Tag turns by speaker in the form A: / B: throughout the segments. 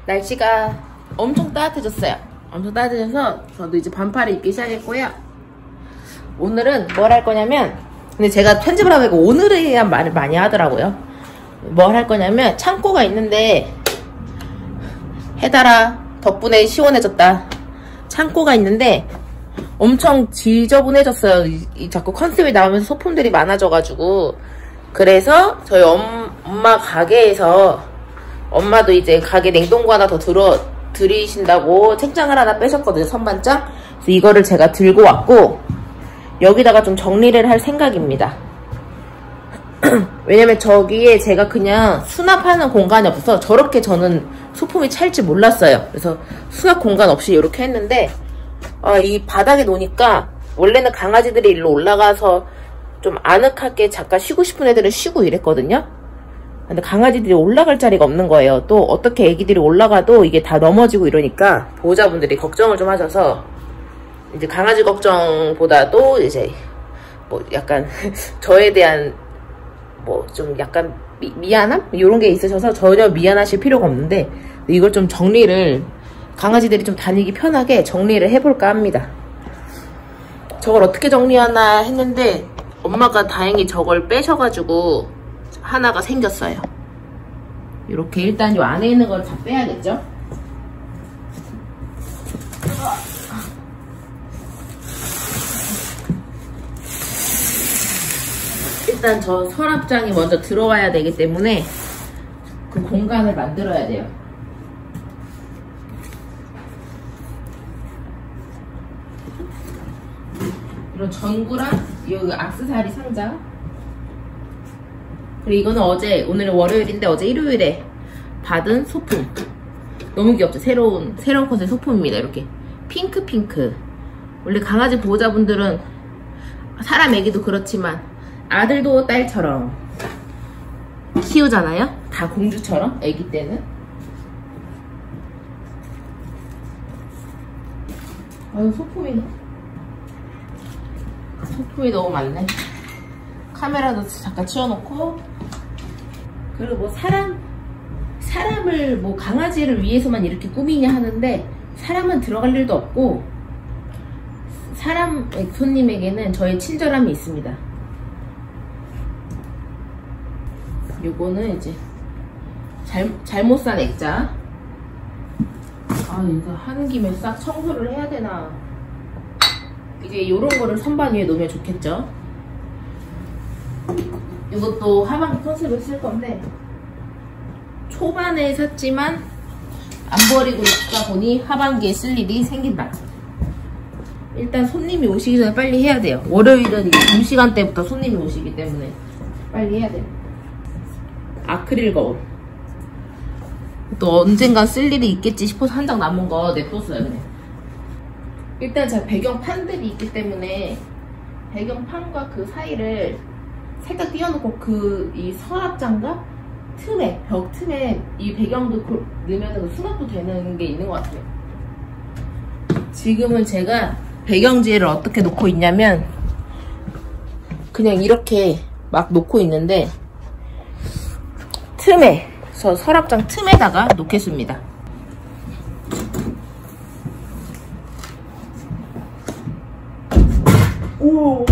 A: 날씨가 엄청 따뜻해졌어요. 엄청 따뜻해져서 저도 이제 반팔을 입기 시작했고요. 오늘은 뭘 할 거냐면, 근데 제가 편집을 하고 오늘이야 말을 많이 하더라고요. 뭘 할 거냐면, 창고가 있는데 해달아 덕분에 시원해졌다. 창고가 있는데 엄청 지저분해졌어요. 자꾸 컨셉이 나오면서 소품들이 많아져가지고. 그래서 저희 엄마 가게에서 엄마도 이제 가게 냉동고 하나 더 들이신다고 책장을 하나 빼셨거든요. 선반장. 그래서 이거를 제가 들고 왔고 여기다가 좀 정리를 할 생각입니다. 왜냐면 저기에 제가 그냥 수납하는 공간이 없어서 저렇게 저는 소품이 찰지 몰랐어요. 그래서 수납 공간 없이 이렇게 했는데 이 바닥에 놓으니까 원래는 강아지들이 일로 올라가서 좀 아늑하게 잠깐 쉬고 싶은 애들은 쉬고 이랬거든요. 근데 강아지들이 올라갈 자리가 없는 거예요. 또 어떻게 애기들이 올라가도 이게 다 넘어지고 이러니까 보호자분들이 걱정을 좀 하셔서 이제 강아지 걱정보다도 이제 뭐 약간 저에 대한 뭐 좀 약간 미안함? 이런 게 있으셔서 전혀 미안하실 필요가 없는데 이걸 좀 정리를 강아지들이 좀 다니기 편하게 정리를 해볼까 합니다. 저걸 어떻게 정리하나 했는데 엄마가 다행히 저걸 빼셔가지고 하나가 생겼어요. 이렇게 일단 이 안에 있는 걸 다 빼야겠죠? 일단 저 서랍장이 먼저 들어와야 되기 때문에 그 공간을 만들어야 돼요. 이런 전구랑 여기 액세서리 상자. 그리고 이거는 오늘 월요일인데 어제 일요일에 받은 소품. 너무 귀엽죠? 새로운 컨셉 소품입니다. 이렇게 핑크. 원래 강아지 보호자분들은 사람 애기도 그렇지만 아들도 딸처럼 키우잖아요? 다 공주처럼 애기 때는. 아유 소품이 너무 많네. 카메라도 잠깐 치워놓고. 그리고 뭐 사람을 뭐 강아지를 위해서만 이렇게 꾸미냐 하는데 사람은 들어갈 일도 없고 사람 손님에게는 저의 친절함이 있습니다. 요거는 이제 잘못 산 액자. 이거 하는 김에 싹 청소를 해야 되나. 이제 요런 거를 선반 위에 놓으면 좋겠죠. 이것도 하반기 컨셉을 쓸 건데 초반에 샀지만 안 버리고 있다 보니 하반기에 쓸 일이 생긴다. 일단 손님이 오시기 전에 빨리 해야 돼요. 월요일은 이제 점심시간대부터 손님이 오시기 때문에 빨리 해야 돼요. 아크릴 거울. 또 언젠간 쓸 일이 있겠지 싶어서 한 장 남은 거 냅뒀어요. 그냥. 일단 제가 배경판들이 있기 때문에 배경판과 그 사이를 살짝 띄워놓고 이 서랍장과 틈에, 벽 틈에 이 배경도 넣으면 수납도 되는 게 있는 것 같아요. 지금은 제가 배경지를 어떻게 놓고 있냐면 그냥 이렇게 막 놓고 있는데 틈에, 서랍장 틈에다가 놓겠습니다. 오.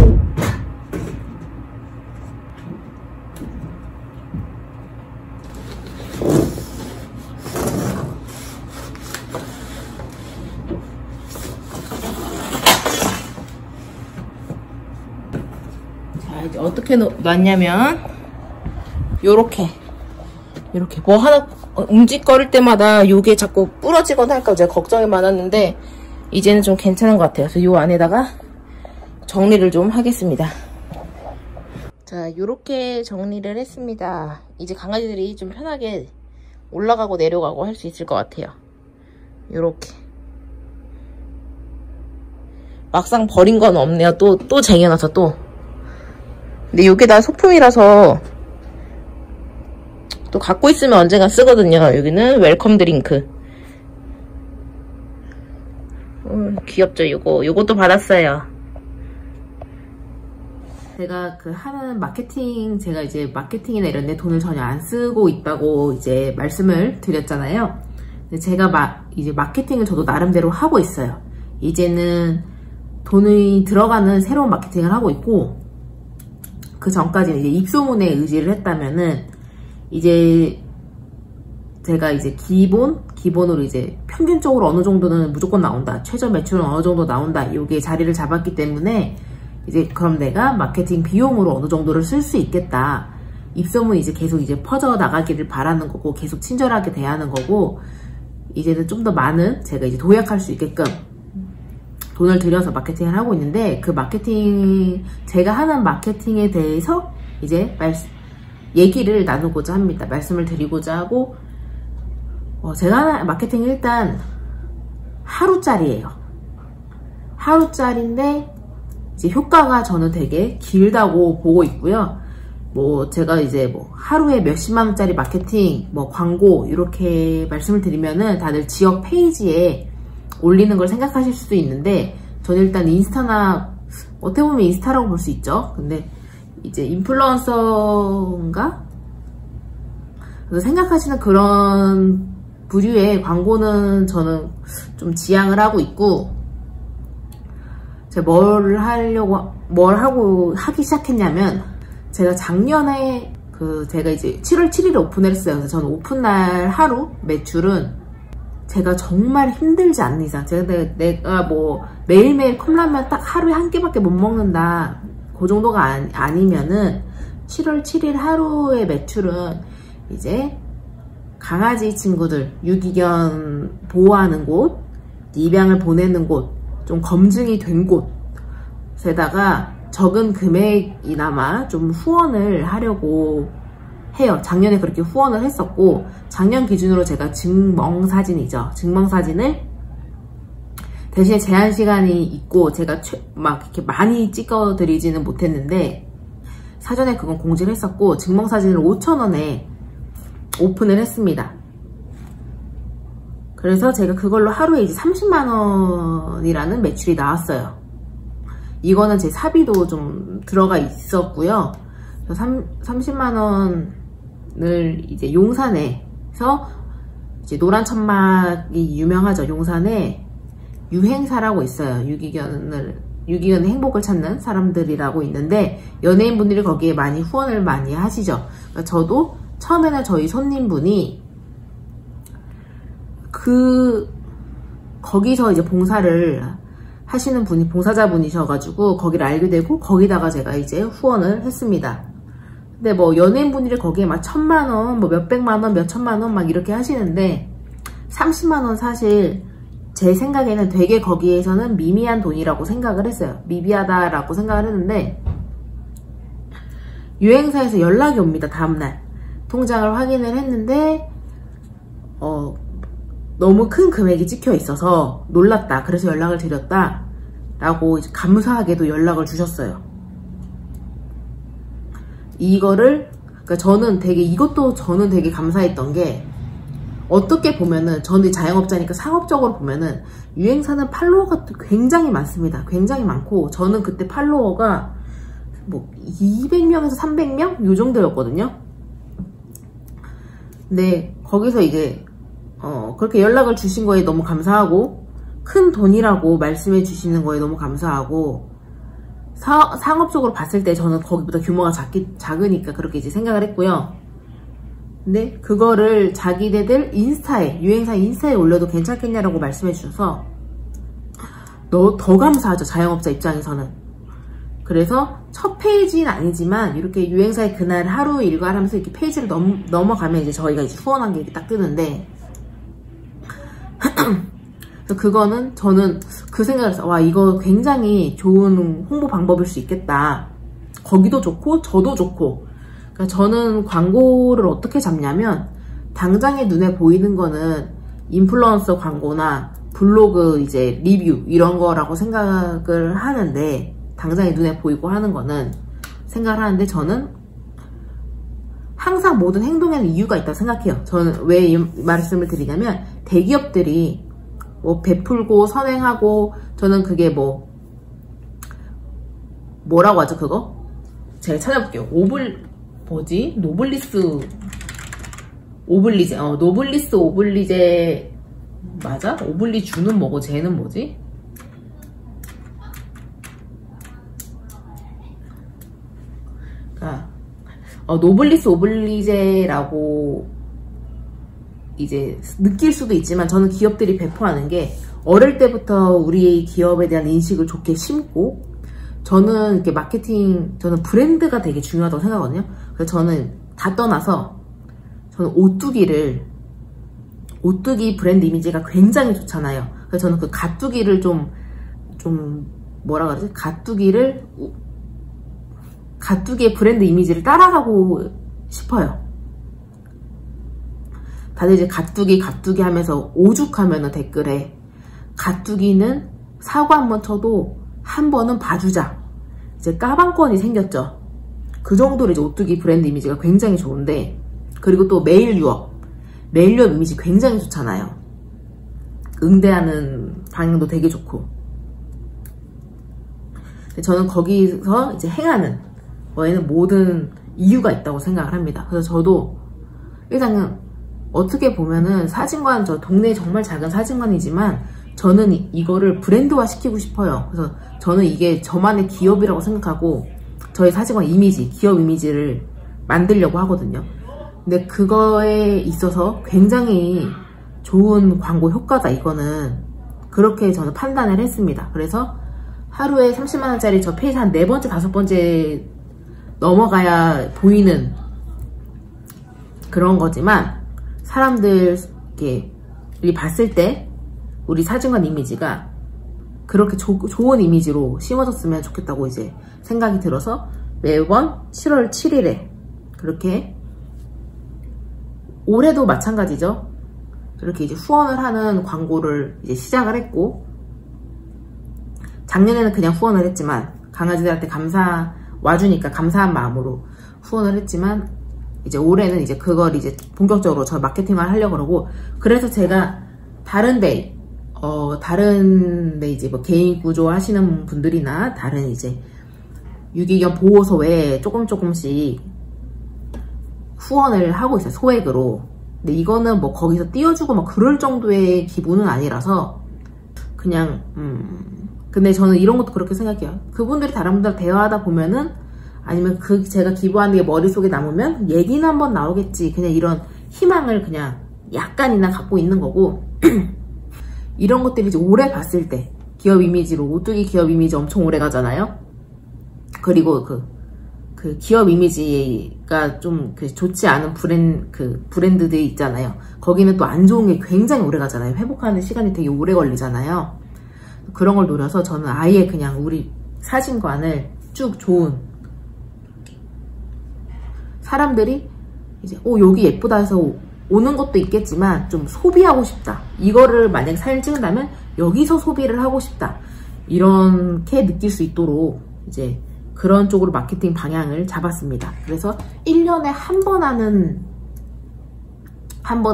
A: 자, 이제 어떻게 놨냐면 요렇게 뭐 하나 움직거릴 때마다 요게 자꾸 부러지거나 할까 제가 걱정이 많았는데 이제는 좀 괜찮은 것 같아요. 그래서 요 안에다가 정리를 좀 하겠습니다. 자, 요렇게 정리를 했습니다. 이제 강아지들이 좀 편하게 올라가고 내려가고 할 수 있을 것 같아요. 요렇게. 막상 버린 건 없네요. 또 쟁여놔서 또. 근데 요게 다 소품이라서 또 갖고 있으면 언젠가 쓰거든요. 여기는 웰컴 드링크. 귀엽죠? 요것도 받았어요. 제가 하는 마케팅, 제가 이제 마케팅이나 이런 데 돈을 전혀 안 쓰고 있다고 이제 말씀을 드렸잖아요. 근데 제가 이제 마케팅을 저도 나름대로 하고 있어요. 이제는 돈이 들어가는 새로운 마케팅을 하고 있고, 그 전까지는 이제 입소문에 의지를 했다면은, 이제 제가 이제 기본으로 이제 평균적으로 어느 정도는 무조건 나온다. 최저 매출은 어느 정도 나온다. 요게 자리를 잡았기 때문에, 이제 그럼 내가 마케팅 비용으로 어느 정도를 쓸 수 있겠다. 입소문이 이제 계속 이제 퍼져 나가기를 바라는 거고, 계속 친절하게 대하는 거고, 이제는 좀 더 많은 제가 이제 도약할 수 있게끔 돈을 들여서 마케팅을 하고 있는데, 그 제가 하는 마케팅에 대해서 이제 얘기를 나누고자 합니다. 말씀을 드리고자 하고, 제가 하는 마케팅이 일단 하루짜리예요. 하루짜리인데 이제 효과가 저는 되게 길다고 보고 있고요. 제가 이제 하루에 몇십만 원짜리 마케팅, 광고 이렇게 말씀을 드리면은 다들 지역 페이지에 올리는 걸 생각하실 수도 있는데, 저는 일단 인스타나, 어떻게 보면 인스타라고 볼 수 있죠. 근데 이제 인플루언서인가? 그래서 생각하시는 그런 부류의 광고는 저는 좀 지양을 하고 있고, 제가 뭘 하기 시작했냐면, 제가 작년에 제가 이제 7월 7일에 오픈을 했어요. 그래서 저는 오픈날 하루 매출은 제가 정말 힘들지 않는 이상, 내가 매일매일 컵라면 딱 하루에 한 끼밖에 못 먹는다, 그 정도가 아니면은 7월 7일 하루의 매출은 이제 강아지 친구들 유기견 보호하는 곳, 입양을 보내는 곳, 좀 검증이 된 곳에다가 적은 금액이나마 좀 후원을 하려고 해요. 작년에 그렇게 후원을 했었고, 작년 기준으로 제가 증명사진을 대신에 제한 시간이 있고 제가 이렇게 많이 찍어드리지는 못했는데, 사전에 그건 공지를 했었고, 증명사진을 5,000원에 오픈을 했습니다. 그래서 제가 그걸로 하루에 이제 30만원이라는 매출이 나왔어요. 이거는 제 사비도 좀 들어가 있었고요. 30만원을 이제 용산에서, 이제 노란 천막이 유명하죠. 용산에 유행사라고 있어요. 유기견의 행복을 찾는 사람들이라고 있는데, 연예인분들이 거기에 많이 후원을 많이 하시죠. 그러니까 저도 처음에는 저희 손님분이 거기서 이제 봉사를 하시는 분이 봉사자분이셔가지고 거기를 알게 되고, 거기다가 제가 이제 후원을 했습니다. 근데 연예인분들이 거기에 막 1,000만원, 몇백만원, 몇천만원 막 이렇게 하시는데, 30만원 사실 제 생각에는 되게 거기에서는 미미한 돈이라고 생각을 했어요. 미비하다라고 생각을 했는데, 유행사에서 연락이 옵니다. 다음날 통장을 확인을 했는데 너무 큰 금액이 찍혀 있어서 놀랐다, 그래서 연락을 드렸다 라고 감사하게도 연락을 주셨어요. 그러니까 저는 되게 감사했던 게, 어떻게 보면은 저는 자영업자니까 상업적으로 보면은 유행사는 팔로워가 굉장히 많습니다. 굉장히 많고, 저는 그때 팔로워가 200명에서 300명? 요 정도였거든요. 근데 거기서 이제 그렇게 연락을 주신 거에 너무 감사하고, 큰 돈이라고 말씀해 주시는 거에 너무 감사하고, 상업적으로 봤을 때 저는 거기보다 규모가 작으니까 그렇게 이제 생각을 했고요. 근데 그거를 자기네들 유행사 인스타에 올려도 괜찮겠냐라고 말씀해 주셔서 더 감사하죠. 자영업자 입장에서는. 그래서 첫 페이지는 아니지만 이렇게 유행사의 그날 하루 일과를 하면서 이렇게 페이지를 넘어가면 이제 저희가 이제 후원한 게 딱 뜨는데, 그래서 그거는 저는 그 생각을 해서, 와, 이거 굉장히 좋은 홍보 방법일 수 있겠다. 거기도 좋고 저도 좋고. 그러니까 저는 광고를 어떻게 잡냐면, 당장에 눈에 보이는 거는 인플루언서 광고나 블로그 이제 리뷰 이런 거라고 생각을 하는데, 당장에 눈에 보이고 하는 거는 생각을 하는데, 저는 항상 모든 행동에는 이유가 있다고 생각해요. 저는 왜 이 말씀을 드리냐면, 대기업들이 베풀고 선행하고, 저는 그게 뭐라고 하죠 그거? 제가 찾아볼게요. 노블리스 오블리제 맞아? 오블리 주는 뭐고 쟤는 뭐지? 그러니까 노블리스 오블리제라고 이제 느낄 수도 있지만, 저는 기업들이 배포하는 게 어릴 때부터 우리의 기업에 대한 인식을 좋게 심고, 저는 이렇게 마케팅, 저는 브랜드가 되게 중요하다고 생각하거든요. 그래서 저는 다 떠나서 저는 오뚜기 브랜드 이미지가 굉장히 좋잖아요. 그래서 저는 그 가뚜기를 좀 뭐라 그러지? 가뚜기의 브랜드 이미지를 따라가고 싶어요. 다들 이제 가뚜기 하면서 오죽하면은 댓글에 가뚜기는 사고 한번 쳐도 한 번은 봐주자. 이제 까방권이 생겼죠. 그 정도로 이제 오뚜기 브랜드 이미지가 굉장히 좋은데, 그리고 또 메일 유업 이미지 굉장히 좋잖아요. 응대하는 방향도 되게 좋고. 저는 거기서 이제 행하는 거에는 모든 이유가 있다고 생각을 합니다. 그래서 저도 일단은 어떻게 보면은 사진관, 저 동네에 정말 작은 사진관이지만 저는 이거를 브랜드화 시키고 싶어요. 그래서 저는 이게 저만의 기업이라고 생각하고 저희 사진관 이미지, 기업 이미지를 만들려고 하거든요. 근데 그거에 있어서 굉장히 좋은 광고 효과다, 이거는. 그렇게 저는 판단을 했습니다. 그래서 하루에 30만원짜리 저 페이지 한 4번째, 5번째 넘어가야 보이는 그런 거지만, 사람들이 봤을 때 우리 사진관 이미지가 그렇게 좋은 이미지로 심어졌으면 좋겠다고 이제 생각이 들어서 매번 7월 7일에 그렇게, 올해도 마찬가지죠. 그렇게 이제 후원을 하는 광고를 이제 시작을 했고, 작년에는 그냥 후원을 했지만, 강아지들한테 와주니까 감사한 마음으로 후원을 했지만, 이제 올해는 이제 그걸 이제 본격적으로 저 마케팅을 하려고 그러고, 그래서 제가 다른데 이제 뭐 개인 구조 하시는 분들이나 다른 이제 유기견 보호소 외에 조금씩 후원을 하고 있어요, 소액으로. 근데 이거는 뭐 거기서 띄워주고 막 그럴 정도의 기분은 아니라서 그냥 근데 저는 이런 것도 그렇게 생각해요. 그분들이 다른 분들 대화하다 보면은, 아니면 제가 기부하는 게 머릿속에 남으면 얘기는 한번 나오겠지, 그냥 이런 희망을 그냥 약간이나 갖고 있는 거고 이런 것들이 이제 오래 봤을 때 기업 이미지로, 오뚜기 기업 이미지 엄청 오래 가잖아요. 그리고 그 기업 이미지가 좀 좋지 않은 브랜드들이 있잖아요. 거기는 또 안 좋은 게 굉장히 오래 가잖아요. 회복하는 시간이 되게 오래 걸리잖아요. 그런 걸 노려서 저는 아예 그냥 우리 사진관을 쭉 좋은, 사람들이 이제 여기 예쁘다 해서 오는 것도 있겠지만 좀 소비하고 싶다, 이거를 만약에 사진 찍는다면 여기서 소비를 하고 싶다, 이렇게 느낄 수 있도록 이제 그런 쪽으로 마케팅 방향을 잡았습니다. 그래서 1년에 한 번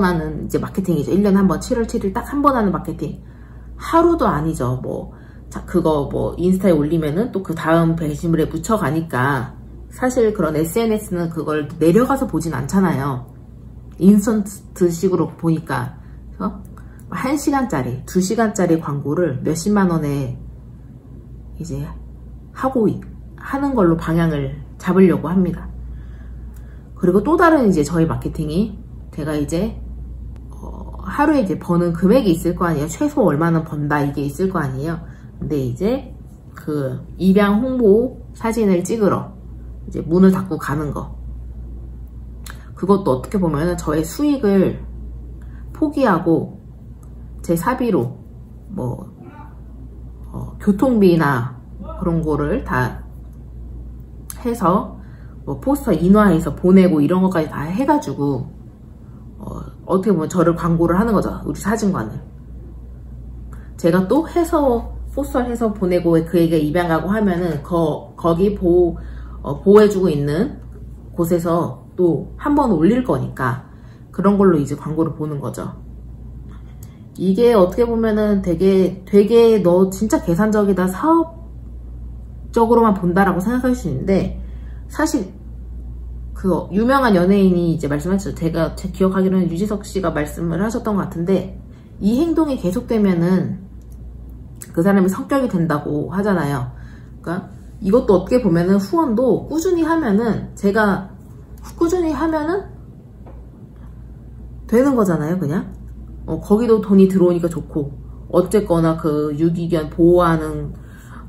A: 하는 이제 마케팅이죠. 1년에 한 번, 7월 7일 딱 한 번 하는 마케팅. 하루도 아니죠. 그거 인스타에 올리면은 또 그 다음 게시물에 묻혀가니까, 사실 그런 SNS는 그걸 내려가서 보진 않잖아요. 인스턴트 식으로 보니까. 그래서 1시간짜리, 2시간짜리 광고를 몇십만 원에 이제 하는 걸로 방향을 잡으려고 합니다. 그리고 또 다른 이제 저희 마케팅이, 제가 이제 하루에 이제 버는 금액이 있을 거 아니에요. 최소 얼마나 번다, 이게 있을 거 아니에요. 근데 이제 그 입양 홍보 사진을 찍으러 이제 문을 닫고 가는 거, 그것도 어떻게 보면 저의 수익을 포기하고 제 사비로 교통비나 그런 거를 다 해서 포스터 인화해서 보내고 이런 것까지 다 해가지고 어떻게 보면 저를 광고를 하는 거죠, 우리 사진관을. 제가 또 해서 포스터를 해서 보내고 그에게 입양 가고 하면은 거기 보호해주고 있는 곳에서 또 한 번 올릴 거니까 그런 걸로 이제 광고를 보는 거죠. 이게 어떻게 보면은 되게 너 진짜 계산적이다, 사업적으로만 본다라고 생각할 수 있는데, 사실 그 유명한 연예인이 이제 말씀하셨죠. 제가 기억하기로는 유지석 씨가 말씀을 하셨던 것 같은데, 이 행동이 계속되면은 그 사람이 성격이 된다고 하잖아요. 그러니까 이것도 어떻게 보면은 후원도 꾸준히 하면은 제가 꾸준히 하면은 되는 거잖아요. 그냥 거기도 돈이 들어오니까 좋고, 어쨌거나 그 유기견 보호하는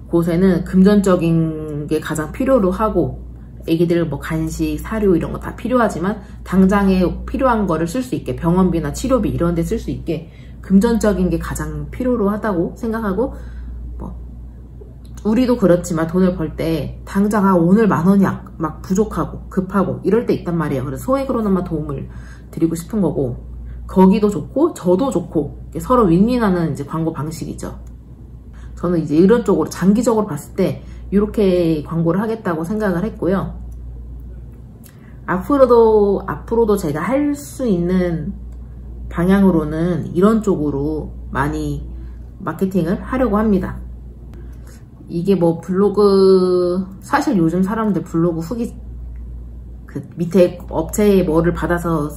A: 곳에는 금전적인 게 가장 필요로 하고, 애기들 뭐 간식, 사료 이런 거 다 필요하지만 당장에 필요한 거를 쓸 수 있게, 병원비나 치료비 이런 데 쓸 수 있게 금전적인 게 가장 필요로 하다고 생각하고, 뭐 우리도 그렇지만 돈을 벌 때 당장 오늘 10,000원이 막 부족하고 급하고 이럴 때 있단 말이에요. 그래서 소액으로나마 도움을 드리고 싶은 거고, 거기도 좋고 저도 좋고 서로 윈윈하는 이제 광고 방식이죠. 저는 이제 이런 쪽으로 장기적으로 봤을 때 이렇게 광고를 하겠다고 생각을 했고요. 앞으로도 제가 할 수 있는 방향으로는 이런 쪽으로 많이 마케팅을 하려고 합니다. 이게 뭐 블로그, 사실 요즘 사람들 블로그 후기 그 밑에 업체에 뭐를 받아서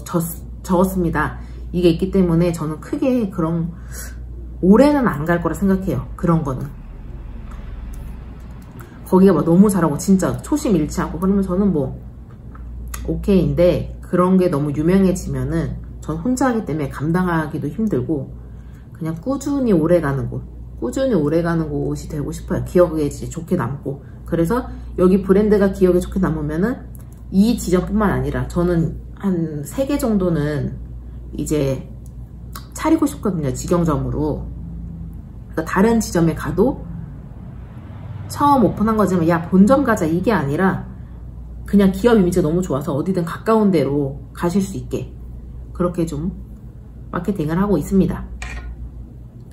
A: 적었습니다. 이게 있기 때문에 저는 크게 그런 올해는 안 갈 거라 생각해요. 그런 거는 거기가 막 너무 잘하고 진짜 초심 잃지 않고 그러면 저는 뭐 오케이인데, 그런 게 너무 유명해지면은 전 혼자 하기 때문에 감당하기도 힘들고 그냥 꾸준히 오래가는 곳이 되고 싶어요. 기억에 이제 좋게 남고. 그래서 여기 브랜드가 기억에 좋게 남으면은 이 지점뿐만 아니라 저는 한 3개 정도는 이제 차리고 싶거든요. 직영점으로. 그러니까 다른 지점에 가도 처음 오픈한 거지만 야 본점 가자 이게 아니라 그냥 기업 이미지가 너무 좋아서 어디든 가까운 데로 가실 수 있게 그렇게 좀 마케팅을 하고 있습니다.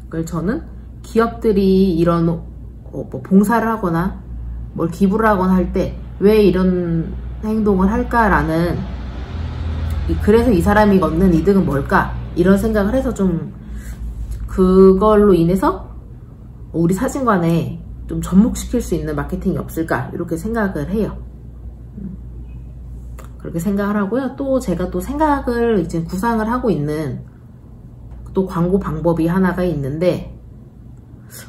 A: 그래서 저는 기업들이 이런 뭐 봉사를 하거나 뭘 기부를 하거나 할 때 왜 이런 행동을 할까라는, 그래서 이 사람이 얻는 이득은 뭘까 이런 생각을 해서 좀 그걸로 인해서 우리 사진관에 좀 접목시킬 수 있는 마케팅이 없을까 이렇게 생각을 해요. 그렇게 생각을 하고요. 또 제가 또 생각을 이제 구상을 하고 있는 또 광고 방법이 하나가 있는데,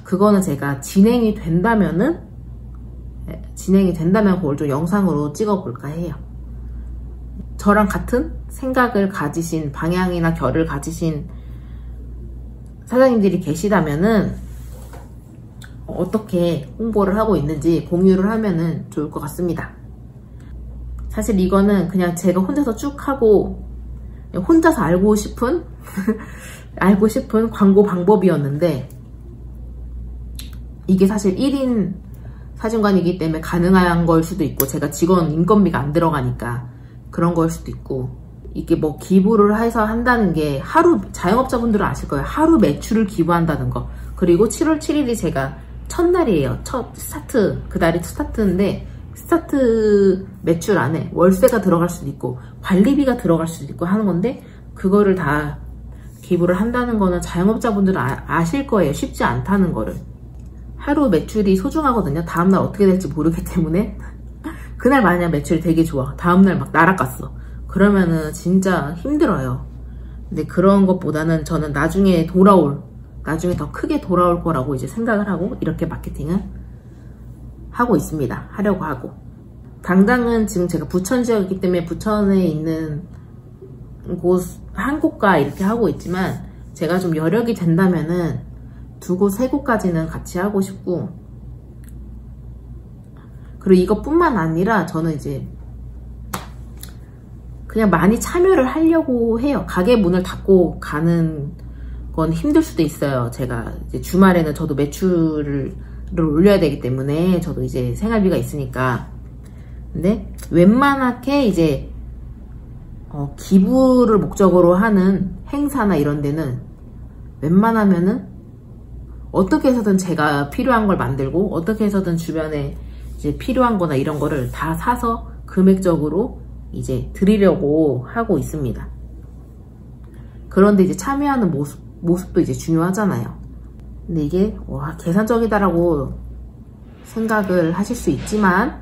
A: 그거는 제가 진행이 된다면 그걸 좀 영상으로 찍어 볼까 해요. 저랑 같은 생각을 가지신, 방향이나 결을 가지신 사장님들이 계시다면은 어떻게 홍보를 하고 있는지 공유를 하면은 좋을 것 같습니다. 사실 이거는 그냥 제가 혼자서 쭉 하고 혼자서 알고 싶은 광고 방법이었는데, 이게 사실 1인 사진관이기 때문에 가능한 걸 수도 있고, 제가 직원 인건비가 안 들어가니까 그런 걸 수도 있고, 이게 뭐 기부를 해서 한다는 게 하루, 자영업자분들은 아실 거예요. 하루 매출을 기부한다는 거. 그리고 7월 7일이 제가 첫날이에요. 첫 스타트, 그날이 스타트인데, 스타트 매출 안에 월세가 들어갈 수도 있고 관리비가 들어갈 수도 있고 하는 건데, 그거를 다 기부를 한다는 거는 자영업자분들은 아실 거예요. 쉽지 않다는 거를. 하루 매출이 소중하거든요. 다음날 어떻게 될지 모르기 때문에. 그날 만약 매출이 되게 좋아, 다음날 막 날아갔어, 그러면은 진짜 힘들어요. 근데 그런 것보다는 저는 나중에 더 크게 돌아올 거라고 이제 생각을 하고 이렇게 마케팅을 하고 있습니다. 하려고 하고. 당장은 지금 제가 부천 지역이기 때문에 부천에 있는 곳 한 곳과 이렇게 하고 있지만, 제가 좀 여력이 된다면은 2곳, 3곳까지는 같이 하고 싶고, 그리고 이것뿐만 아니라 저는 이제 그냥 많이 참여를 하려고 해요. 가게 문을 닫고 가는 건 힘들 수도 있어요. 제가 이제 주말에는 저도 매출을 올려야 되기 때문에 저도 이제 생활비가 있으니까. 근데 웬만하게 이제 기부를 목적으로 하는 행사나 이런 데는 웬만하면은 어떻게 해서든 제가 필요한 걸 만들고, 어떻게 해서든 주변에 이제 필요한 거나 이런 거를 다 사서 금액적으로 이제 드리려고 하고 있습니다. 그런데 이제 참여하는 모습도 이제 중요하잖아요. 근데 이게 와 계산적이다라고 생각을 하실 수 있지만,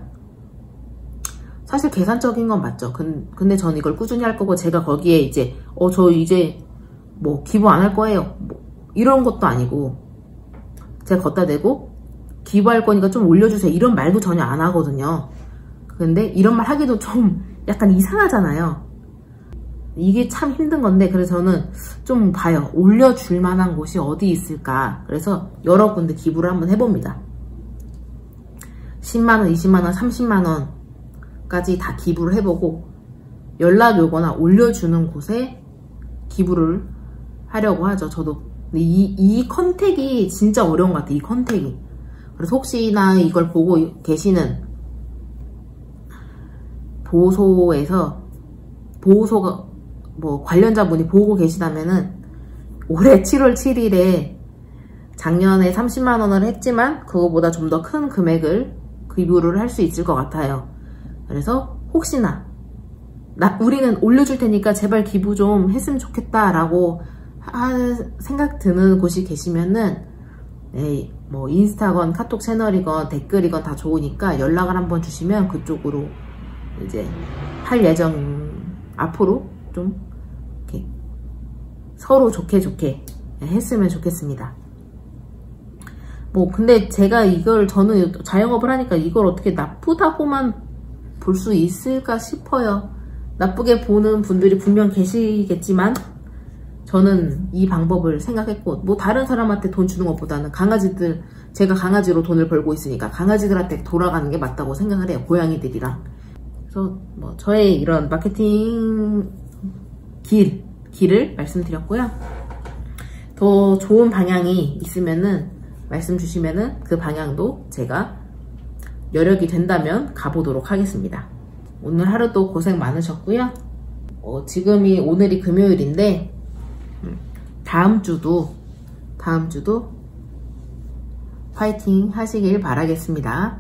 A: 사실 계산적인 건 맞죠. 근데 전 이걸 꾸준히 할 거고, 제가 거기에 이제 저 이제 뭐 기부 안 할 거예요, 뭐 이런 것도 아니고 제가 걷다 대고 기부할 거니까 좀 올려주세요 이런 말도 전혀 안 하거든요. 근데 이런 말 하기도 좀 약간 이상하잖아요. 이게 참 힘든 건데, 그래서 저는 좀 봐요. 올려줄 만한 곳이 어디 있을까. 그래서 여러 군데 기부를 한번 해봅니다. 10만원, 20만원, 30만원까지 다 기부를 해보고 연락이 오거나 올려주는 곳에 기부를 하려고 하죠. 저도 이 컨택이 진짜 어려운 것 같아요. 이 컨택이. 그래서 혹시나 이걸 보고 계시는 보호소가 뭐 관련자분이 보고 계시다면은 올해 7월 7일에 작년에 30만원을 했지만 그거보다 좀 더 큰 금액을 기부를 할 수 있을 것 같아요. 그래서 혹시나 우리는 올려줄 테니까 제발 기부 좀 했으면 좋겠다 라고 생각 드는 곳이 계시면은 네, 뭐 인스타건 카톡 채널이건 댓글이건 다 좋으니까 연락을 한번 주시면 그쪽으로 이제 할 예정. 앞으로 좀 이렇게 서로 좋게 했으면 좋겠습니다. 뭐 근데 제가 저는 자영업을 하니까 이걸 어떻게 나쁘다고만 볼 수 있을까 싶어요. 나쁘게 보는 분들이 분명 계시겠지만 저는 이 방법을 생각했고, 뭐 다른 사람한테 돈 주는 것보다는 제가 강아지로 돈을 벌고 있으니까 강아지들한테 돌아가는 게 맞다고 생각을 해요. 고양이들이랑. 그래서 뭐 저의 이런 마케팅 길을 말씀드렸고요. 더 좋은 방향이 있으면은 말씀 주시면은 그 방향도 제가 여력이 된다면 가보도록 하겠습니다. 오늘 하루도 고생 많으셨고요. 오늘이 금요일인데 다음 주도 화이팅 하시길 바라겠습니다.